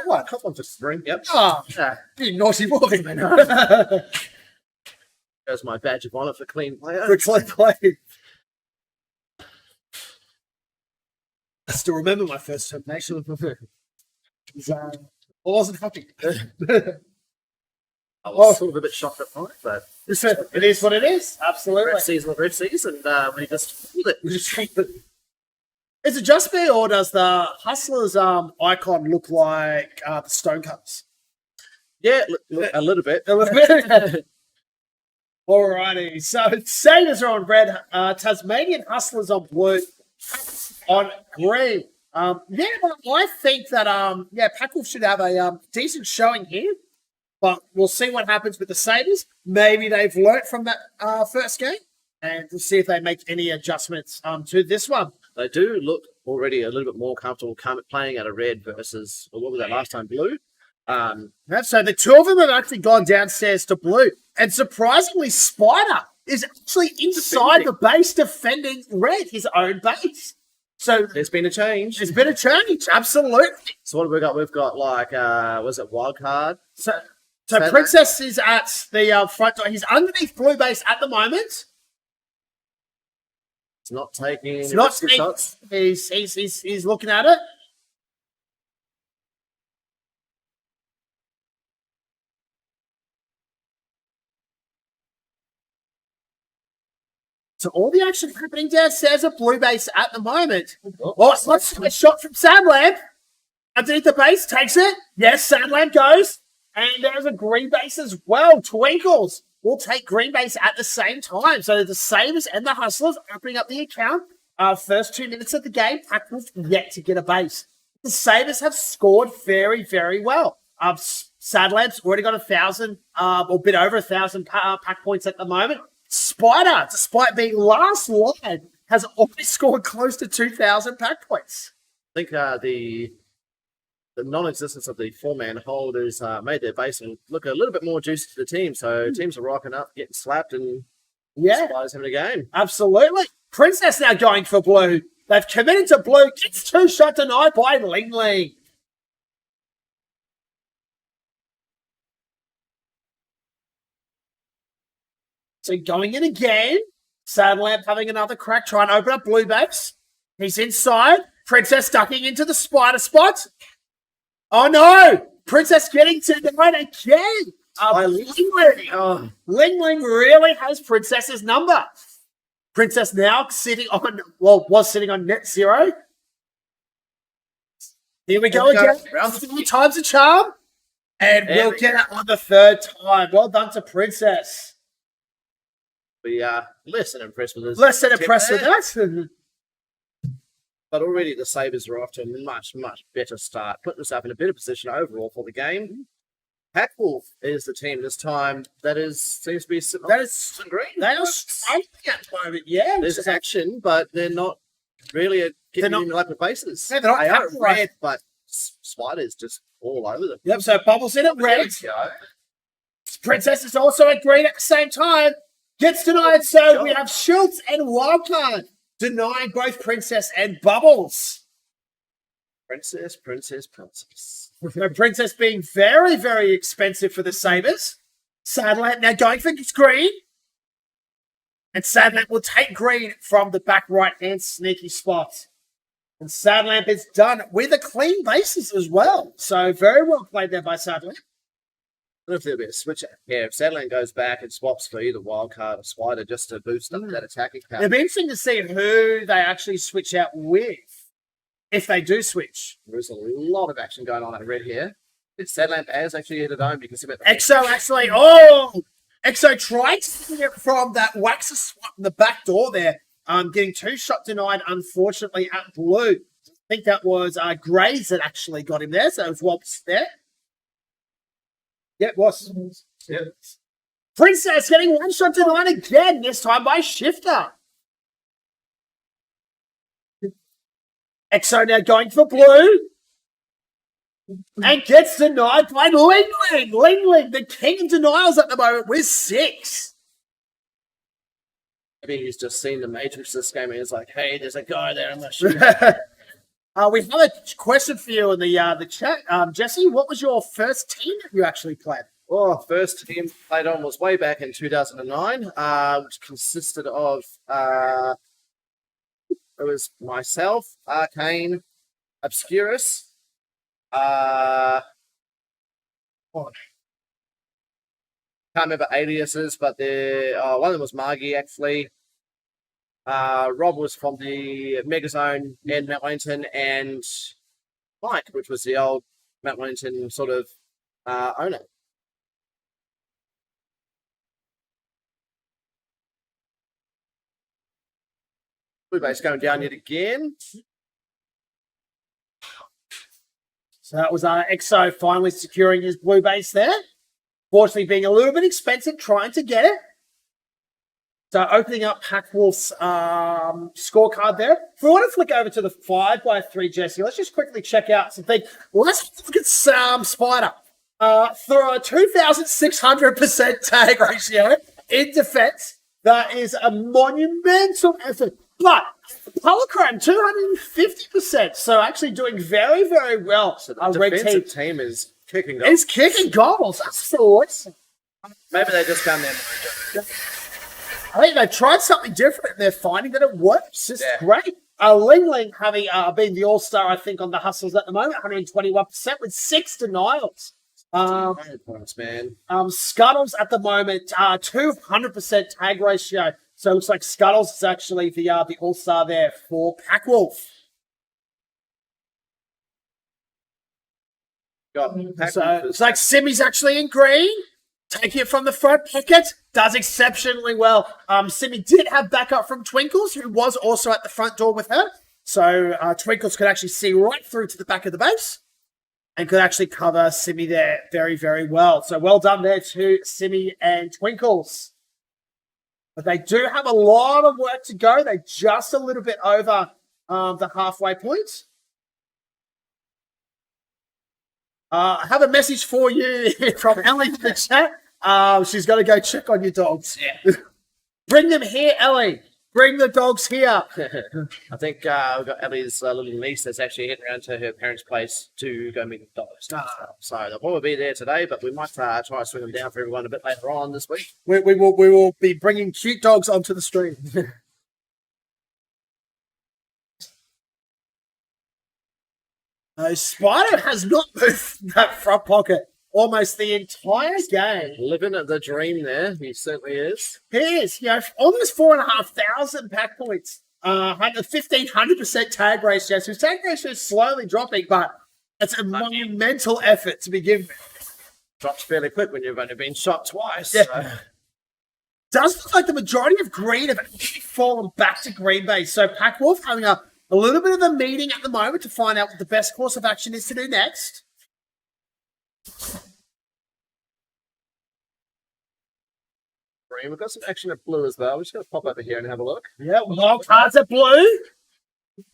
that one? That one for spring. Yep. Oh, you naughty boy. There's my badge of honor for clean player. For clean play. I still remember my first termination. I wasn't happy. I was sort of a bit shocked at point, but it is what it is. Absolutely. Red season, we just pulled it. Is it just me, or does the Hustlers icon look like the Stonecutters? Yeah, a little bit. A little bit. Alrighty. So Sabers are on red, Tasmanian Hustlers on blue, on green. I think that Packwolf should have a decent showing here. But we'll see what happens with the Sabers. Maybe they've learnt from that first game, and we'll see if they make any adjustments to this one. They do look already a little bit more comfortable playing at a red versus, what was that last time, blue? So the two of them have actually gone downstairs to blue. And surprisingly, Spider is actually inside the base defending red, his own base. So there's been a change. There's been a change, absolutely. So what have we got? We've got like, was it wild card? So Princess is at the front door. He's underneath blue base at the moment. It's not taking It's not taking shots. He's looking at it. So all the action happening downstairs at blue base at the moment. Let's see a shot from Sadlamp. Underneath the base, takes it. Yes, Sadlamp goes. And there's a green base as well. Twinkles will take green base at the same time. So the Sabers and the Hustlers opening up the account. First 2 minutes of the game, Packwolf yet to get a base. The Sabers have scored very, very well. Sadlamp's already got 1,000, or a bit over 1,000 pack points at the moment. Spider, despite being last line, has already scored close to 2,000 pack points. I think the non-existence of the four-man holders made their base look a little bit more juicy to the team. So teams are rocking up, getting slapped, and Spider's having a game. Absolutely. Princess now going for blue. They've committed to blue. Gets 2 shot denied by Ling Ling. So going in again. Sadlamp having another crack, trying to open up blue base. He's inside. Princess ducking into the Spider spot. Oh no! Princess getting denied again. Ling Ling. Ling Ling really has Princess's number. Princess now was sitting on net 0. Here we go again. 3 times a charm. And we'll get it on the 3rd time. Well done to Princess. We are less than impressed with this. Less than impressed with that. But already the Sabers are off to a much, much better start, putting themselves in a better position overall for the game. Packwolf is the team this time that seems to be sitting on some green. They are striking at the moment, yeah. There's action, but they're not really getting in the open bases. Yeah, they are red, but Spider's just all over them. Yep, so Bubbles in at red. Princess is also at green at the same time. Gets denied, so we have Schultz and Wildcard denying both Princess and Bubbles. Princess. Princess being very, very expensive for the Sabers. Sadlamp now going for green. And Sadlamp will take green from the back right-hand sneaky spot. And Sadlamp is done with a clean bases as well. So very well played there by Sadlamp. I don't know if there'll be a switch out here. If Sadlamp goes back and swaps for either Wildcard or Spider just to boost up that attacking power. It'll be interesting to see who they actually switch out with. If they do switch. There's a lot of action going on at red here. It's Sadlamp as actually hit a dome. You can see about the Exo actually, Exo tried to get from that Waxer swap in the back door there. Getting 2 shot denied, unfortunately, at blue. I think that was Grays that actually got him there, so it was Wobbs there. Yeah, it was. Yeah. Princess getting 1 shot denied again, this time by Shifter. Exo now going for blue. And gets denied by Ling Ling. Ling Ling, the king of denials at the moment with 6. Maybe he's just seen the Matrix this game and he's like, hey, there's a guy there, I'm not sure. We have a question for you in the chat. Jesse, what was your first team that you actually played? Oh, first team played on was way back in 2009, which consisted of it was myself, Arcane, Obscurus, can't remember aliases, but one of them was Margie actually. Rob was from the Megazone in Mount Wellington, and Mike, which was the old Mount Wellington sort of owner. Blue base going down yet again. So that was EXO finally securing his blue base there. Fortunately, being a little bit expensive, trying to get it. So opening up Packwolf's scorecard there. If we want to flick over to the 5x3, Jesse, let's just quickly check out something. Well, let's look at Spider. For a 2,600% tag ratio in defense, that is a monumental effort. But Polychrome, 250%. So actually doing very, very well. So the defensive team is kicking goals. It's kicking goals. That's awesome. Maybe they just found their mojo. I think they've tried something different and they're finding that it works. It's great. Ling Ling having been the all-star, I think, on the hustles at the moment, 121% with 6 denials. Points, man. Scuttles at the moment, 200% tag ratio. So it looks like Scuttles is actually the all-star there for Packwolf. So it's like Simi's actually in green. Taking it from the front pocket. Does exceptionally well. Simi did have backup from Twinkles, who was also at the front door with her. So Twinkles could actually see right through to the back of the base and could actually cover Simi there very, very well. So well done there to Simi and Twinkles. But they do have a lot of work to go. They're just a little bit over the halfway point. I have a message for you from Ellie in the chat. She's got to go check on your dogs. Yeah. Bring them here, Ellie. Bring the dogs here. I think we've got Ellie's little niece that's actually heading around to her parents' place to go meet the dogs. So they'll probably be there today, but we might try to swing them down for everyone a bit later on this week. We will be bringing cute dogs onto the stream. Spider has not moved that front pocket almost the entire game. Living the dream there, he certainly is. He is, almost 4,500 pack points. 1,500% tag ratio. So his tag ratio is slowly dropping, but it's a monumental effort to begin with. Drops fairly quick when you've only been shot twice. Yeah. So. Does look like the majority of green have actually fallen back to green base. So Packwolf having a little bit of a meeting at the moment to find out what the best course of action is to do next. Green, we've got some action at blue as well. We're just going to pop over here and have a look. Yeah, wild cards at blue.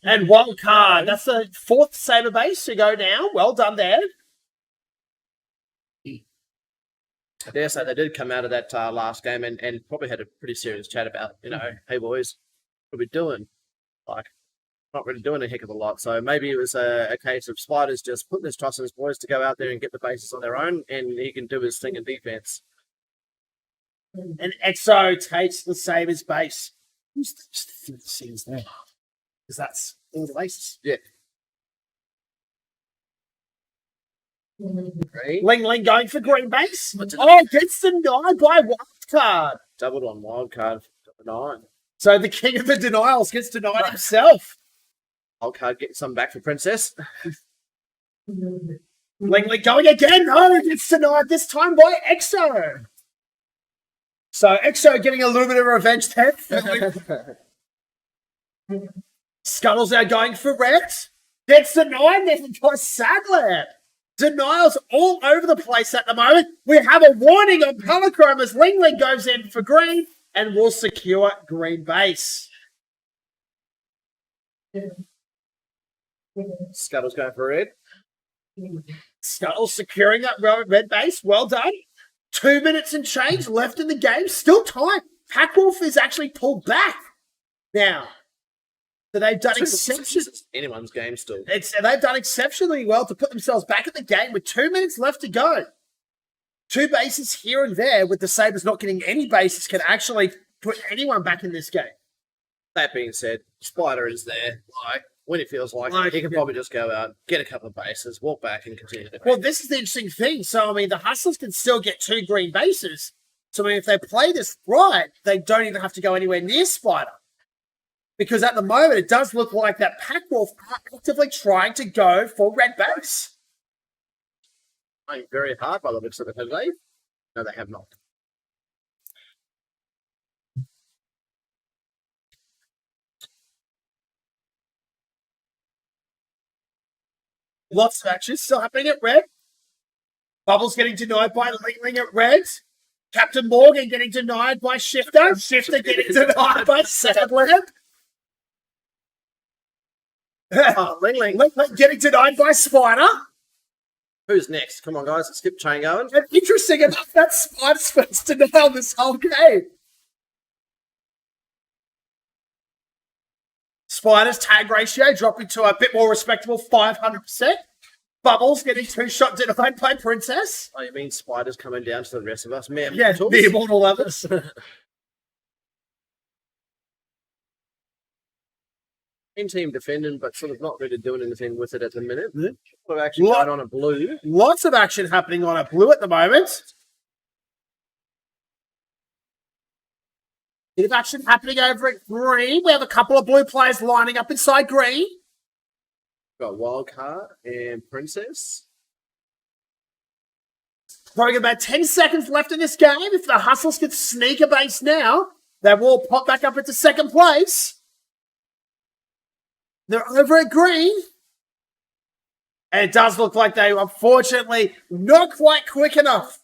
And wild card. That's the 4th Saber base to go down. Well done there. I dare say they did come out of that last game and probably had a pretty serious chat about, hey boys, what are we doing? Like, not really doing a heck of a lot. So maybe it was a case of Spiders just putting his trust in his boys to go out there and get the bases on their own, and he can do his thing in defense. And EXO takes the Sabers base. Who's the scenes there? Because that's all the bases. Yeah. Green. Ling Ling going for green base. Oh, gets denied by wild card. Doubled on wild card. 9. So the king of the denials gets denied himself. Wild card gets some back for Princess. Ling Ling going again. No, gets denied this time by EXO. So EXO getting a little bit of revenge there. Scuttles now going for red. Gets denied there by Sadler. Denials all over the place at the moment. We have a warning on Polychrome as Ling Ling goes in for green and will secure green base. Scuttle's going for red. Scuttle's securing that red base. Well done. 2 minutes and change left in the game. Still time. Packwolf is actually pulled back now. So they've done anyone's game still. They've done exceptionally well to put themselves back in the game with 2 minutes left to go. 2 bases here and there, with the Sabers not getting any bases, can actually put anyone back in this game. That being said, Spider is there. Like, when it feels like he can probably just go out, get a couple of bases, walk back, and continue. Well, this is the interesting thing. So, I mean, the Hustlers can still get 2 green bases. So, I mean, if they play this right, they don't even have to go anywhere near Spider. Because at the moment, it does look like that Packwolf are actively trying to go for red base. Playing very hard by the looks of it, have they? No, they have not. Lots of action still happening at red. Bubbles getting denied by Ling at red. Captain Morgan getting denied by Shifter. Shifter getting denied by Sadland. Ling getting denied by Spider. Who's next? Come on, guys. Let's keep chain going. And interesting enough, that's Spider's first denial this whole game. Spider's tag ratio dropping to a bit more respectable 500%. Bubbles getting 2-shot denied by Princess. Oh, you mean Spider's coming down to the rest of us? Man, yeah, the immortal others. Team defending, but sort of not really doing anything with it at the minute. We're actually going on a blue. Lots of action happening on a blue at the moment. Bit of action happening over at green. We have a couple of blue players lining up inside green. Got Wildcard and Princess. Probably about 10 seconds left in this game. If the Hustlers could sneak a base now, they will pop back up into second place. They're over at green. And it does look like they, unfortunately, not quite quick enough.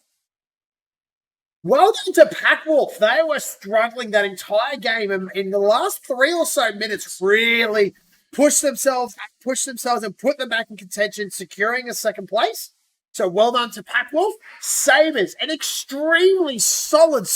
Well done to Packwolf. They were struggling that entire game, and in the last 3 or so minutes, really pushed themselves and put them back in contention, securing a second place. So well done to Packwolf. Sabers, an extremely solid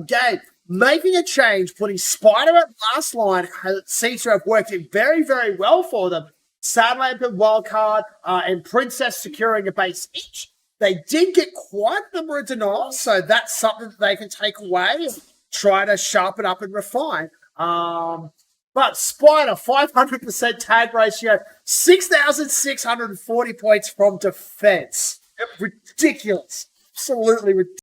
game. Making a change, putting Spider at last line seems to have worked very, very well for them. Sadlamp and Wildcard and Princess securing a base each. They did get quite a number of denials, so that's something that they can take away and try to sharpen up and refine. But Spider, 500% tag ratio, 6,640 points from defense. Ridiculous. Absolutely ridiculous.